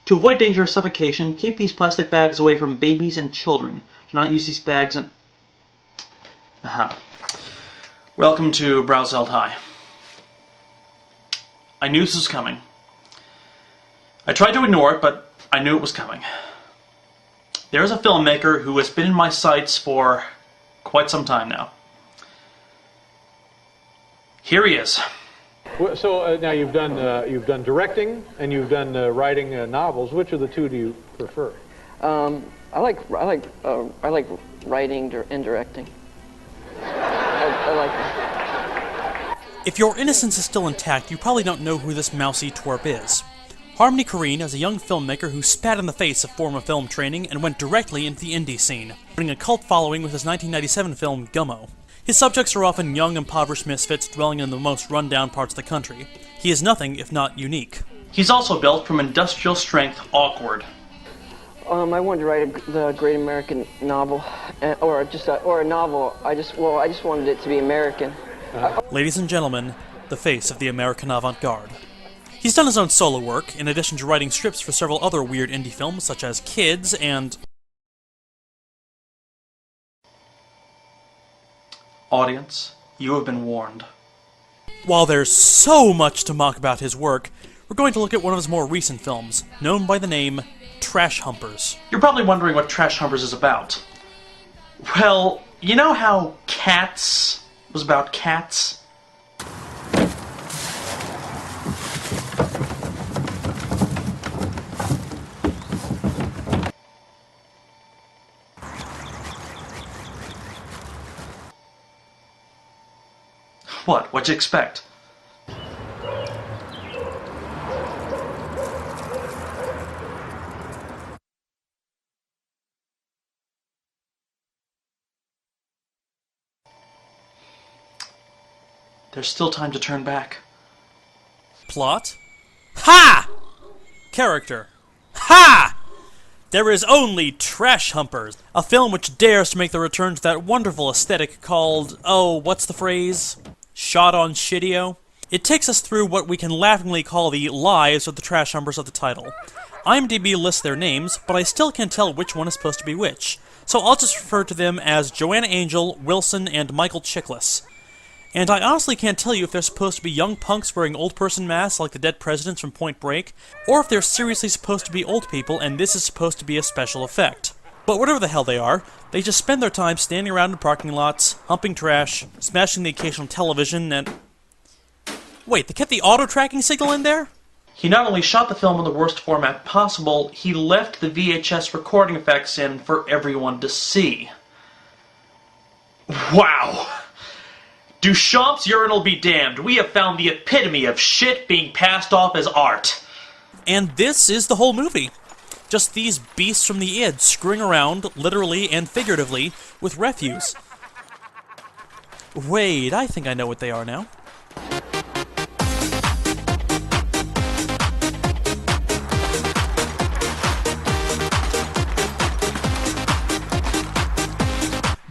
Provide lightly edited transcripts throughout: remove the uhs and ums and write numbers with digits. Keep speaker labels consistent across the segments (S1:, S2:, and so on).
S1: To avoid danger of suffocation, keep these plastic bags away from babies and children. Do not use these bags in... Aha. Welcome to Browse Held High. I knew this was coming. I tried to ignore it, but I knew it was coming. There is a filmmaker who has been in my sights for quite some time now. Here he is.
S2: So now you've done directing and you've done writing novels. Which of the two do you prefer?
S3: I like writing and directing. I like them.
S4: If your innocence is still intact, you probably don't know who this mousy twerp is. Harmony Korine is a young filmmaker who spat in the face of former film training and went directly into the indie scene, earning a cult following with his 1997 film Gummo. His subjects are often young, impoverished misfits dwelling in the most run-down parts of the country. He is nothing if not unique.
S1: He's also built from industrial strength awkward.
S3: I wanted to write the great American novel, or a novel. I just wanted it to be American.
S4: Ladies and gentlemen, the face of the American avant-garde. He's done his own solo work, in addition to writing scripts for several other weird indie films, such as Kids and...
S1: Audience, you have been warned.
S4: While there's so much to mock about his work, we're going to look at one of his more recent films, known by the name Trash Humpers.
S1: You're probably wondering what Trash Humpers is about. Well, you know how Cats was about cats? What? What'd you expect? There's still time to turn back.
S4: Plot? Ha! Character? Ha! There is only Trash Humpers, a film which dares to make the return to that wonderful aesthetic called, oh, what's the phrase? Shot on Shitio? It takes us through what we can laughingly call the lives of the Trash Humpers of the title. IMDb lists their names, but I still can't tell which one is supposed to be which, so I'll just refer to them as Joanna Энджел, Wilson, and Michael Chiklis. And I honestly can't tell you if they're supposed to be young punks wearing old person masks like the dead presidents from Point Break, or if they're seriously supposed to be old people and this is supposed to be a special effect. But whatever the hell they are, they just spend their time standing around in parking lots, humping trash, smashing the occasional television, and... Wait, they kept the auto-tracking signal in there?
S1: He not only shot the film in the worst format possible, he left the VHS recording effects in for everyone to see. Wow! Duchamp's urinal be damned, we have found the epitome of shit being passed off as art.
S4: And this is the whole movie. Just these beasts from the id screwing around, literally and figuratively, with refuse. Wait, I think I know what they are now.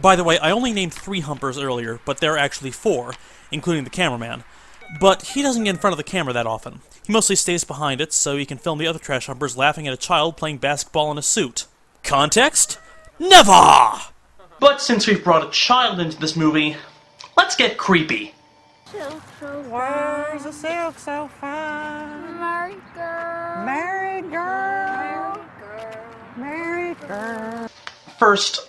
S4: By the way, I only named 3 Humpers earlier, but there are actually 4, including the cameraman. But he doesn't get in front of the camera that often. He mostly stays behind it, so he can film the other Trash Humpers laughing at a child playing basketball in a suit. Context? Never!
S1: But since we've brought a child into this movie, let's get creepy.
S5: Silk so
S6: Where's the silk so fine?
S5: Married girl.
S6: Married girl. Married girl.
S1: First,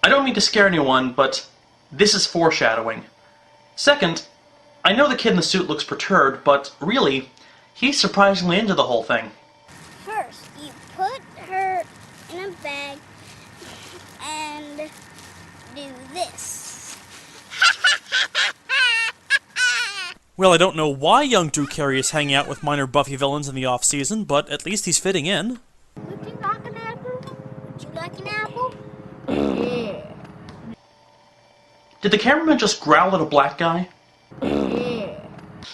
S1: I don't mean to scare anyone, but this is foreshadowing. Second, I know the kid in the suit looks perturbed, but really, he's surprisingly into the whole thing.
S5: First, you put her in a bag and do this.
S4: Well, I don't know why young Drew Carey is hanging out with minor Buffy villains in the off-season, but at least he's fitting in.
S5: Would you like an apple? Would you like an apple? Yeah.
S1: Did the cameraman just growl at a black guy?
S5: Yeah.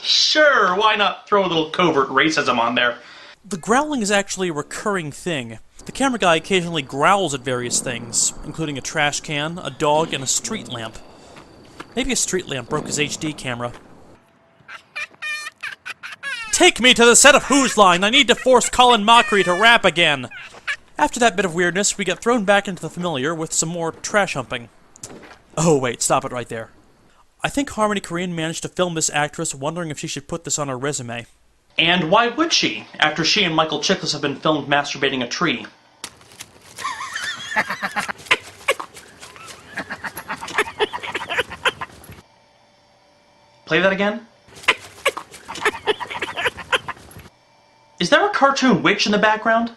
S1: Sure, why not throw a little covert racism on there?
S4: The growling is actually a recurring thing. The camera guy occasionally growls at various things, including a trash can, a dog, and a street lamp. Maybe a street lamp broke his HD camera. Take me to the set of Who's Line! I need to force Colin Mockery to rap again! After that bit of weirdness, we get thrown back into the familiar with some more trash humping. Oh wait, stop it right there. I think Harmony Korine managed to film this actress wondering if she should put this on her resume.
S1: And why would she, after she and Michael Chiklis have been filmed masturbating a tree? Play that again? Is there a cartoon witch in the background?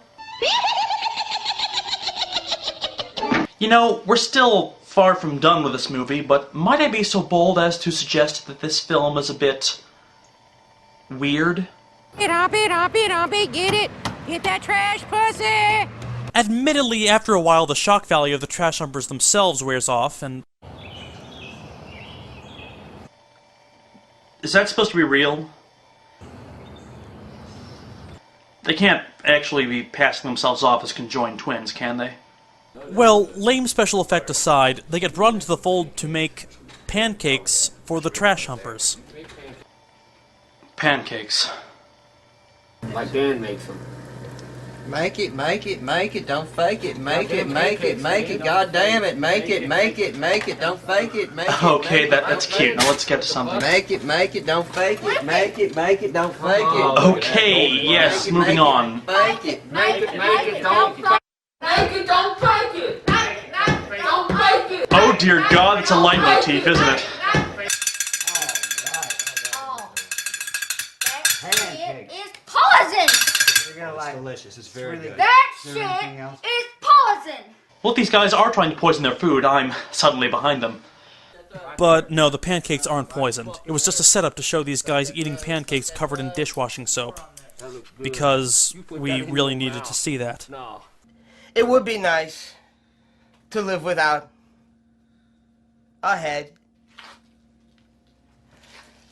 S1: You know, we're still far from done with this movie, but might I be so bold as to suggest that this film is a bit weird?
S6: Get it! Get that trash pussy!
S4: Admittedly, after a while, the shock value of the trash humpers themselves wears off, and...
S1: Is that supposed to be real? They can't actually be passing themselves off as conjoined twins, can they?
S4: Well, lame special effect aside, they get brought into the fold to make pancakes for the trash humpers.
S1: Pancakes.
S7: Like Dan makes them.
S8: Make it, don't fake it, make it, god damn it, make it, don't fake it, make it.
S1: Okay, that's cute. Now let's get to something.
S8: Make it, don't fake it, make it, don't fake it.
S1: Okay, yes, moving on.
S8: Make it,
S7: Make it, don't fake it. Don't fake it. Don't fake it.
S1: Oh dear God, it's a leitmotif, isn't it?
S5: It is poison!
S8: It's delicious, it's very good.
S5: That shit is poison!
S1: Well, if these guys are trying to poison their food, I'm suddenly behind them.
S4: But no, the pancakes aren't poisoned. It was just a setup to show these guys eating pancakes covered in dishwashing soap. Because we really needed to see that.
S9: It would be nice to live without a head.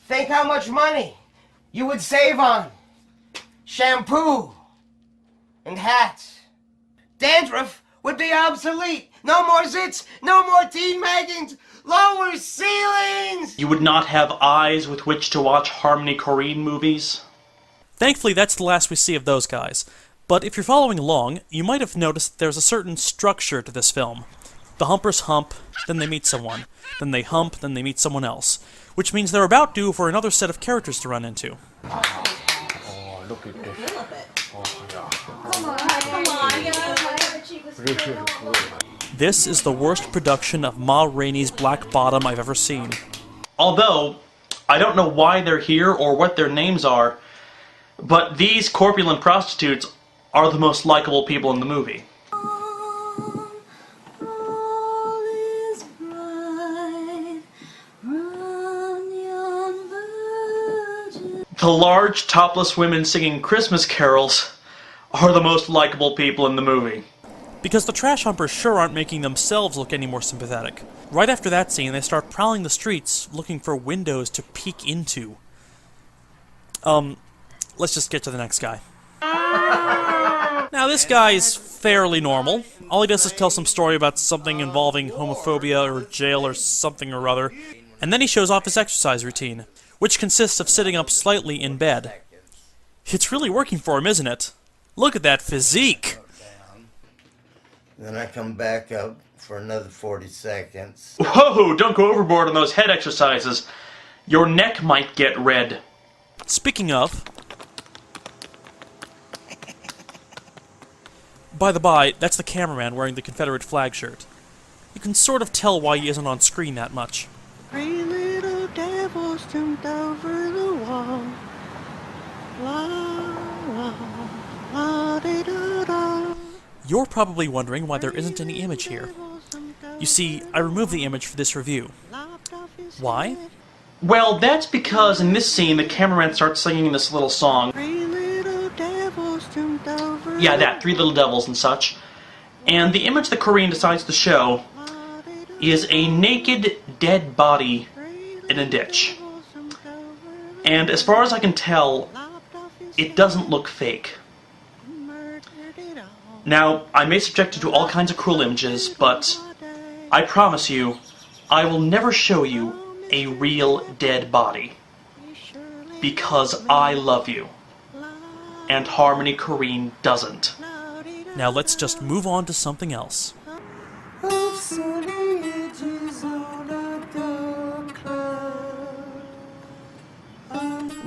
S9: Think how much money you would save on shampoo and hats. Dandruff would be obsolete. No more zits, no more teen magazines, lower ceilings!
S1: You would not have eyes with which to watch Harmony Korine movies?
S4: Thankfully, that's the last we see of those guys. But if you're following along, you might have noticed there's a certain structure to this film. The humpers hump, then they meet someone. Then they hump, then they meet someone else. Which means they're about due for another set of characters to run into.
S2: Oh, look at this.
S4: This is the worst production of Ma Rainey's Black Bottom I've ever seen.
S1: Although, I don't know why they're here or what their names are, but these corpulent prostitutes are the most likable people in the movie. The large, topless women singing Christmas carols are the most likable people in the movie.
S4: Because the trash humpers sure aren't making themselves look any more sympathetic. Right after that scene, they start prowling the streets looking for windows to peek into. Let's just get to the next guy. Now, this guy's fairly normal. All he does is tell some story about something involving homophobia or jail or something or other, and then he shows off his exercise routine, which consists of sitting up slightly in bed. It's really working for him, isn't it? Look at that physique!
S8: Then I come back up for another 40 seconds.
S1: Whoa, don't go overboard on those head exercises. Your neck might get red.
S4: Speaking of... By the by, that's the cameraman wearing the Confederate flag shirt. You can sort of tell why he isn't on screen that much.
S6: Three little devils jumped over the wall. La la la de da da.
S4: You're probably wondering why there isn't any image here. You see, I removed the image for this review. Why?
S1: Well, that's because in this scene the cameraman starts singing this little song.
S6: Three little devils jumped over.
S1: Yeah, that, Three Little Devils and such. And the image that Korine decides to show is a naked, dead body in a ditch. And as far as I can tell, it doesn't look fake. Now, I may subject you to all kinds of cruel images, but I promise you, I will never show you a real dead body. Because I love you. and Harmony Korine doesn't.
S4: Now let's just move on to something else.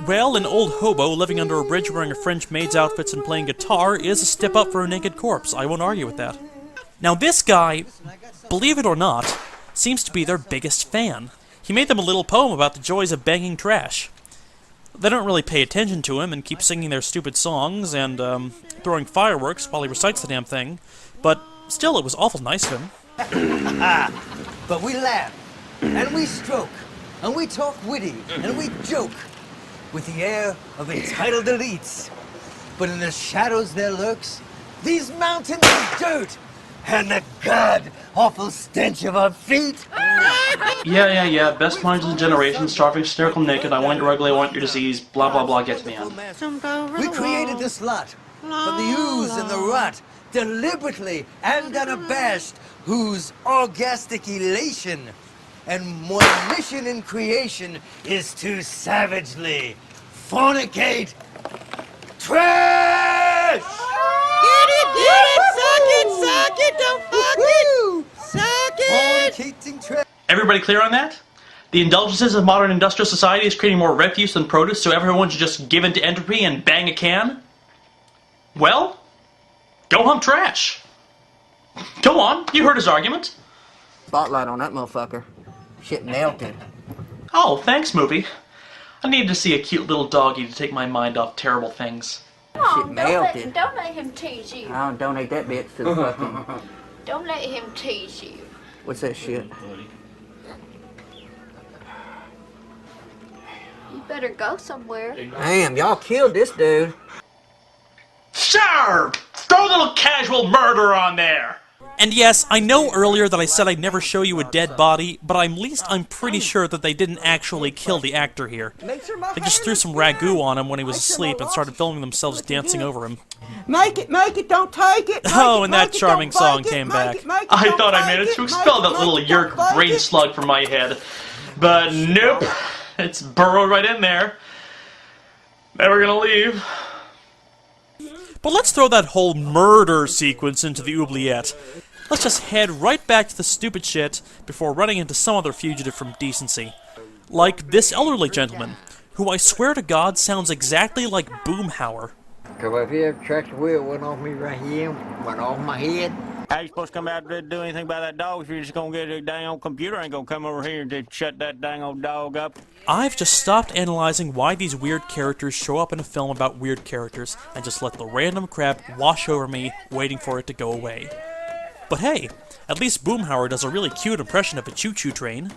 S4: Well, an old hobo living under a bridge wearing a French maid's outfits and playing guitar is a step up for a naked corpse. I won't argue with that. Now this guy, believe it or not, seems to be their biggest fan. He made them a little poem about the joys of banging trash. They don't really pay attention to him and keep singing their stupid songs and throwing fireworks while he recites the damn thing, but still, it was awful nice of him.
S10: But we laugh, and we stroke, and we talk witty, and we joke, with the air of entitled elites. But in the shadows there lurks these mountains of dirt, and the god-awful stench of our feet.
S1: Yeah, best minds of the generation, starving, hysterical, naked, I want your ugly, I want your disease, blah blah blah, get to the end.
S10: We created this lot, from the ooze and the rot, deliberately and unabashed, whose orgastic elation and one mission in creation is to savagely fornicate trash!
S6: Suck it, don't fuck it! Suck it!
S10: Fornicating trash.
S1: Everybody clear on that? The indulgences of modern industrial society is creating more refuse than produce, so everyone should just give in to entropy and bang a can? Well, go hump trash. Go on, you heard his argument.
S8: Spotlight on that motherfucker. Shit melted.
S1: Oh, thanks, movie. I needed to see a cute little doggy to take my mind off terrible things.
S8: Shit melted.
S5: Don't let him tease you.
S8: I don't donate that bitch to the fucking...
S5: Don't let him tease you.
S8: What's that shit?
S5: You better go somewhere.
S8: Damn, y'all killed this dude.
S1: Sure! Throw a little casual murder on there!
S4: And yes, I know earlier that I said I'd never show you a dead body, but I'm pretty sure that they didn't actually kill the actor here. They just threw some ragu on him when he was asleep and started filming themselves dancing over him.
S6: Make it, don't take it.
S4: Oh, and that charming song came back.
S1: I thought I managed to expel that little yerk brain slug from my head. But nope, it's burrowed right in there. Never gonna leave.
S4: But let's throw that whole murder sequence into the oubliette. Let's just head right back to the stupid shit before running into some other fugitive from decency. Like this elderly gentleman, who I swear to God sounds exactly like Boomhauer.
S10: Cause if you ever tractor wheel went off me right here, went off my head.
S11: How you supposed to come out there and do anything about that dog if you're just gonna get a dang old computer ain't gonna come over here and just shut that dang old dog up?
S4: I've just stopped analyzing why these weird characters show up in a film about weird characters and just let the random crap wash over me, waiting for it to go away. But hey, at least Boomhauer does a really cute impression of a choo-choo train.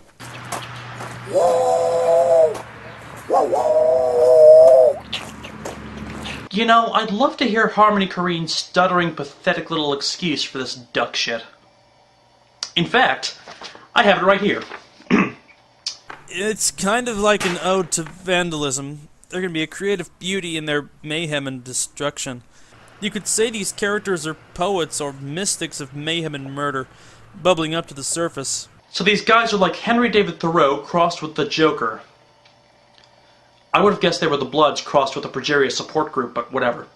S1: You know, I'd love to hear Harmony Korine's stuttering, pathetic little excuse for this duck shit. In fact, I have it right here.
S4: It's kind of like an ode to vandalism. There can be a creative beauty in their mayhem and destruction. You could say these characters are poets or mystics of mayhem and murder, bubbling up to the surface.
S1: So these guys are like Henry David Thoreau crossed with the Joker. I would have guessed they were the Bloods crossed with a Progeria support group, but whatever.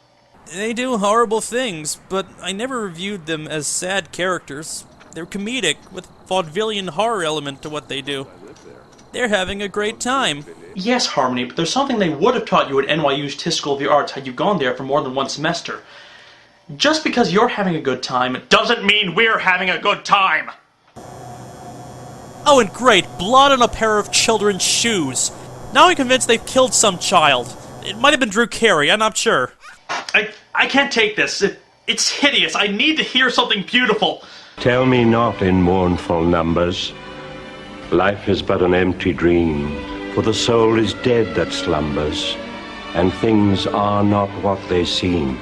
S4: They do horrible things, but I never viewed them as sad characters. They're comedic, with vaudevillian horror element to what they do. They're having a great time.
S1: Yes, Harmony, but there's something they would have taught you at NYU's Tisch School of the Arts had you gone there for more than one semester. Just because you're having a good time doesn't mean we're having a good time!
S4: Oh, and great, blood on a pair of children's shoes. Now I'm convinced they've killed some child. It might have been Drew Carey, I'm not sure.
S1: I can't take this. It's hideous. I need to hear something beautiful.
S12: Tell me not in mournful numbers. Life is but an empty dream, for the soul is dead that slumbers, and things are not what they seem.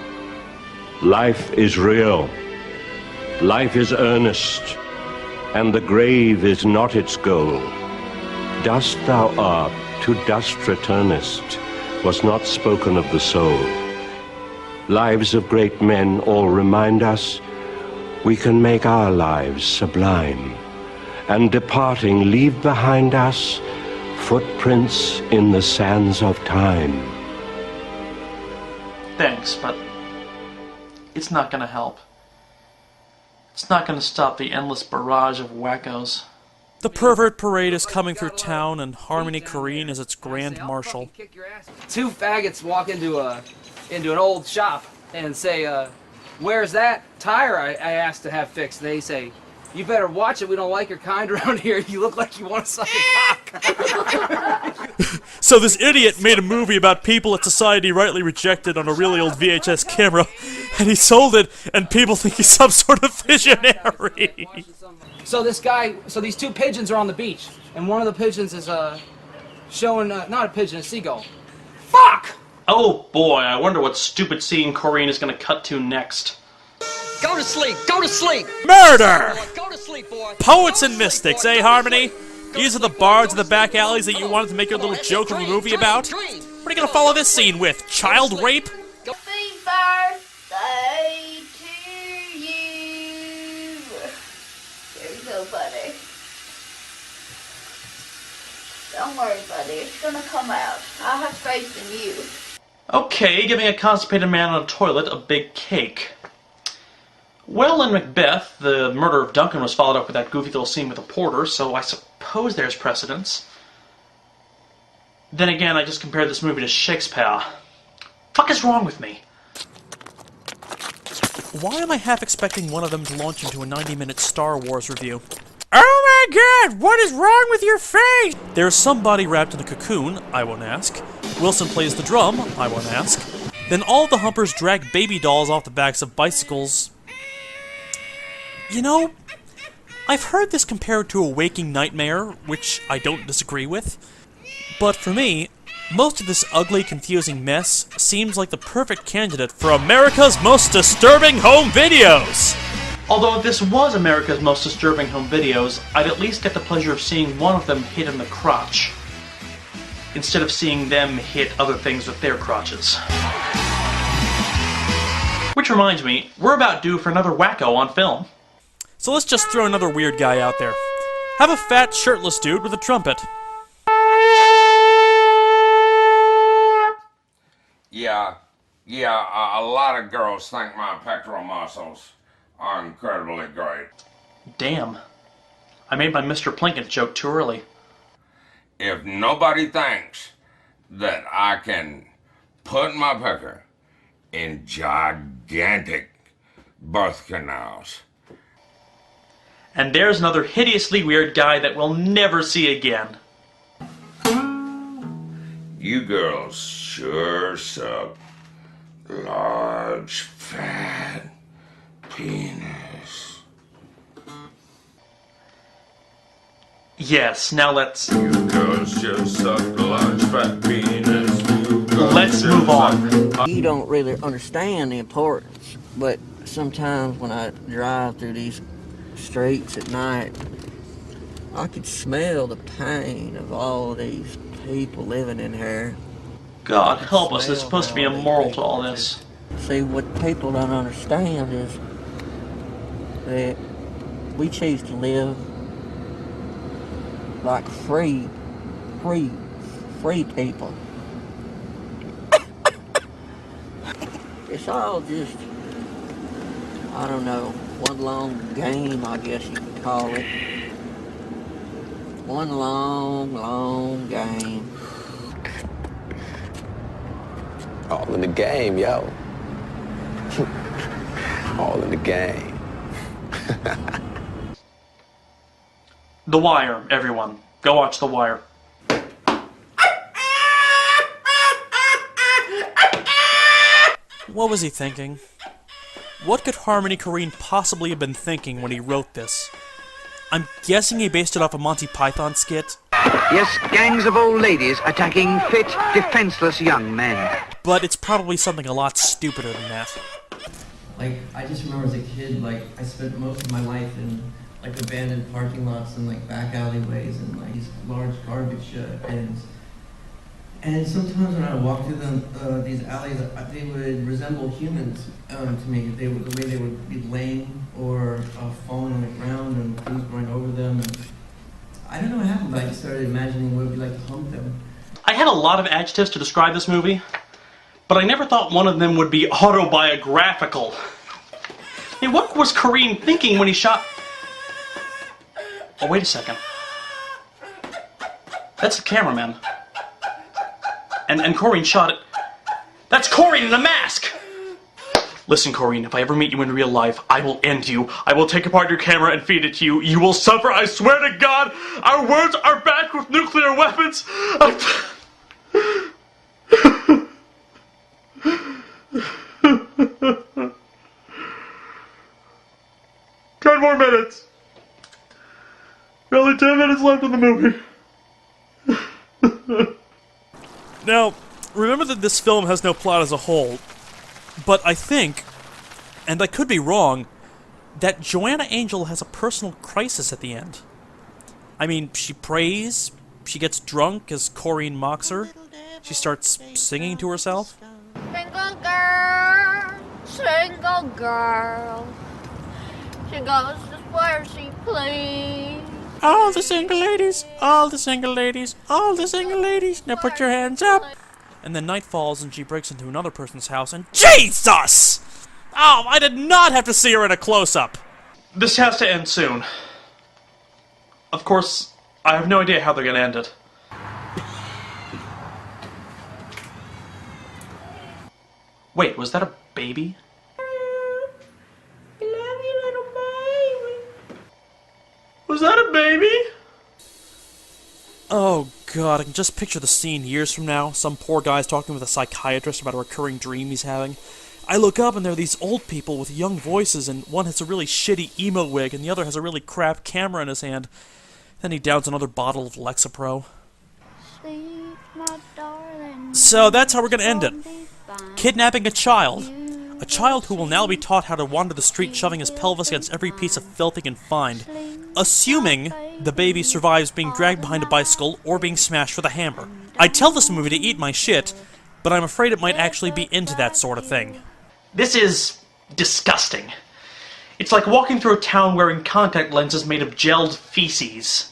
S12: Life is real. Life is earnest, and the grave is not its goal. Dust thou art, to dust returnest, was not spoken of the soul. Lives of great men all remind us we can make our lives sublime, and departing leave behind us footprints in the sands of time.
S1: Then, thanks, but it's not gonna help. It's not gonna stop the endless barrage of wackos.
S4: The pervert parade is coming through town, and Harmony Korine is its grand marshal.
S13: Two faggots walk into an old shop and say, where's that tire I asked to have fixed? They say, you better watch it, we don't like your kind around here. You look like you want to suck a cock.
S4: So this idiot made a movie about people that society rightly rejected on a really old VHS camera, and he sold it, and people think he's some sort of visionary.
S13: So these two pigeons are on the beach, and one of the pigeons is showing, not a pigeon, a seagull. Fuck!
S1: Oh boy, I wonder what stupid scene Korine is gonna cut to next.
S10: Go to sleep! Go to sleep!
S4: Murder!
S10: Go to sleep, boy!
S4: Poets and mystics, eh, Harmony? These are the bards in the back alleys that you wanted to make your little joke of a movie about? What are you gonna follow this scene with? Child rape?
S5: Happy birthday to you. There you go, buddy. Don't worry, buddy. It's gonna come out. I have faith in you.
S1: Okay, giving a constipated man on a toilet a big cake. Well, in Macbeth, the murder of Duncan was followed up with that goofy little scene with the porter, so I suppose there's precedence. Then again, I just compared this movie to Shakespeare. Fuck is wrong with me?
S4: Why am I half expecting one of them to launch into a 90-minute Star Wars review? Oh my god, what is wrong with your face? There's somebody wrapped in a cocoon, I won't ask. Wilson plays the drum, I won't ask. Then all the Humpers drag baby dolls off the backs of bicycles. You know, I've heard this compared to a waking nightmare, which I don't disagree with. But for me, most of this ugly, confusing mess seems like the perfect candidate for America's Most Disturbing Home Videos!
S1: Although if this was America's Most Disturbing Home Videos, I'd at least get the pleasure of seeing one of them hit in the crotch, instead of seeing them hit other things with their crotches. Which reminds me, we're about due for another wacko on film.
S4: So let's just throw another weird guy out there. Have a fat, shirtless dude with a trumpet.
S14: Yeah, a lot of girls think my pectoral muscles are incredibly great.
S1: Damn. I made my Mr. Plinkett joke too early.
S14: If nobody thinks that I can put my pecker in gigantic birth canals.
S1: And there's another hideously weird guy that we'll never see again.
S14: You girls sure suck large, fat penis.
S1: Yes, now let's...
S14: You girls just suck large, fat penis.
S1: Let's move on.
S3: You don't really understand the importance, but sometimes when I drive through these streets at night, I could smell the pain of all these people living in here.
S1: God help us, there's supposed to be a moral to all this.
S3: See, what people don't understand is that we choose to live like free people. It's all just, I don't know, one long game, I guess you could call it. One long game.
S15: All in the game, yo. All in the game.
S1: The Wire, everyone. Go watch The Wire.
S4: What was he thinking? What could Harmony Korine possibly have been thinking when he wrote this? I'm guessing he based it off a Monty Python skit.
S16: Yes, gangs of old ladies attacking fit, defenseless young men.
S4: But it's probably something a lot stupider than that.
S17: Like, I just remember as a kid, like, I spent most of my life in, like, abandoned parking lots and, like, back alleyways and, like, these large garbage bins. And sometimes when I would walk through them, these alleys, they would resemble humans to me. The way they would be laying or falling on the ground and things going over them. And I don't know what happened, but I just started imagining what it would be like to hump them.
S1: I had a lot of adjectives to describe this movie, but I never thought one of them would be autobiographical. Hey, what was Kareem thinking when he shot... Oh, wait a second. That's the cameraman. And Corrine shot it. That's Corrine in a mask! Listen, Corrine, if I ever meet you in real life, I will end you. I will take apart your camera and feed it to you. You will suffer, I swear to God! Our words are backed with nuclear weapons! 10 more minutes! Only 10 minutes left in the movie.
S4: Now, remember that this film has no plot as a whole, but I think, and I could be wrong, that Joanna Angel has a personal crisis at the end. I mean, she prays, she gets drunk as Corrine mocks her, she starts singing to herself.
S5: Single girl, she goes just where she please.
S4: All the single ladies, all the single ladies, all the single ladies, now put your hands up! And then night falls and she breaks into another person's house and Jesus! Oh, I did not have to see her in a close-up!
S1: This has to end soon. Of course, I have no idea how they're gonna end it. Wait, was that a baby? Was that a baby?
S4: Oh god, I can just picture the scene years from now. Some poor guy's talking with a psychiatrist about a recurring dream he's having. I look up and there are these old people with young voices, and one has a really shitty emo wig and the other has a really crap camera in his hand. Then he downs another bottle of Lexapro. So that's how we're gonna end it. Kidnapping a child. A child who will now be taught how to wander the street shoving his pelvis against every piece of filth he can find. Assuming the baby survives being dragged behind a bicycle or being smashed with a hammer. I'd tell this movie to eat my shit, but I'm afraid it might actually be into that sort of thing.
S1: This is disgusting. It's like walking through a town wearing contact lenses made of gelled feces.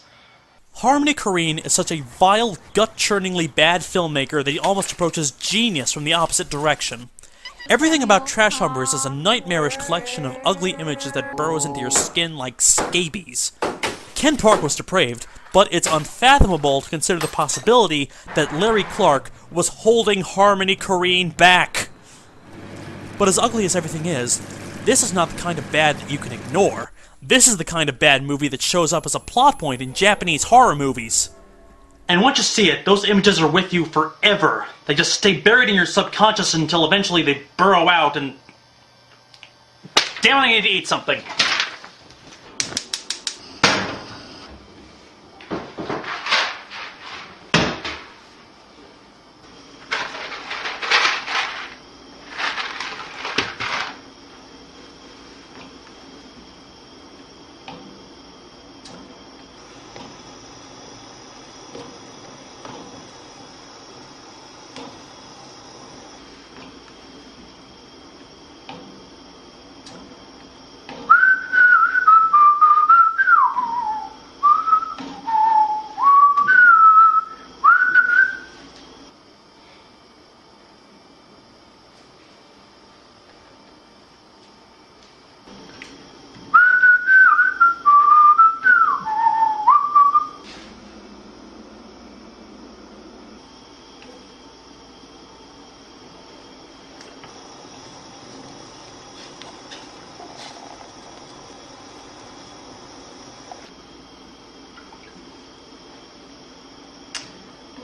S4: Harmony Korine is such a vile, gut-churningly bad filmmaker that he almost approaches genius from the opposite direction. Everything about Trash Humpers is a nightmarish collection of ugly images that burrows into your skin like scabies. Ken Park was depraved, but it's unfathomable to consider the possibility that Larry Clark was holding Harmony Korine back. But as ugly as everything is, this is not the kind of bad that you can ignore. This is the kind of bad movie that shows up as a plot point in Japanese horror movies.
S1: And once you see it, those images are with you forever. They just stay buried in your subconscious until eventually they burrow out and... Damn it, I need to eat something.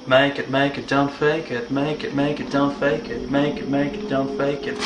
S1: Make it, don't fake it. Make it, don't fake it. Make it, don't fake it.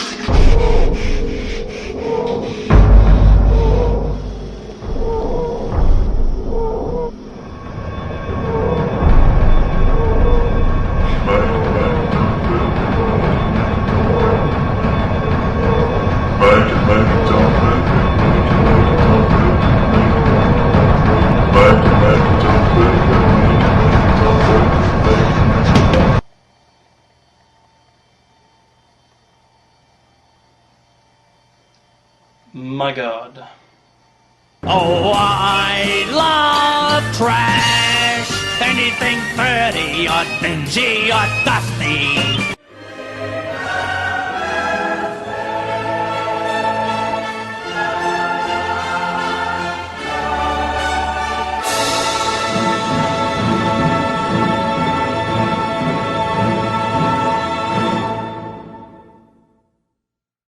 S1: My God.
S18: Oh, I love trash. Anything dirty or dingy or dusty.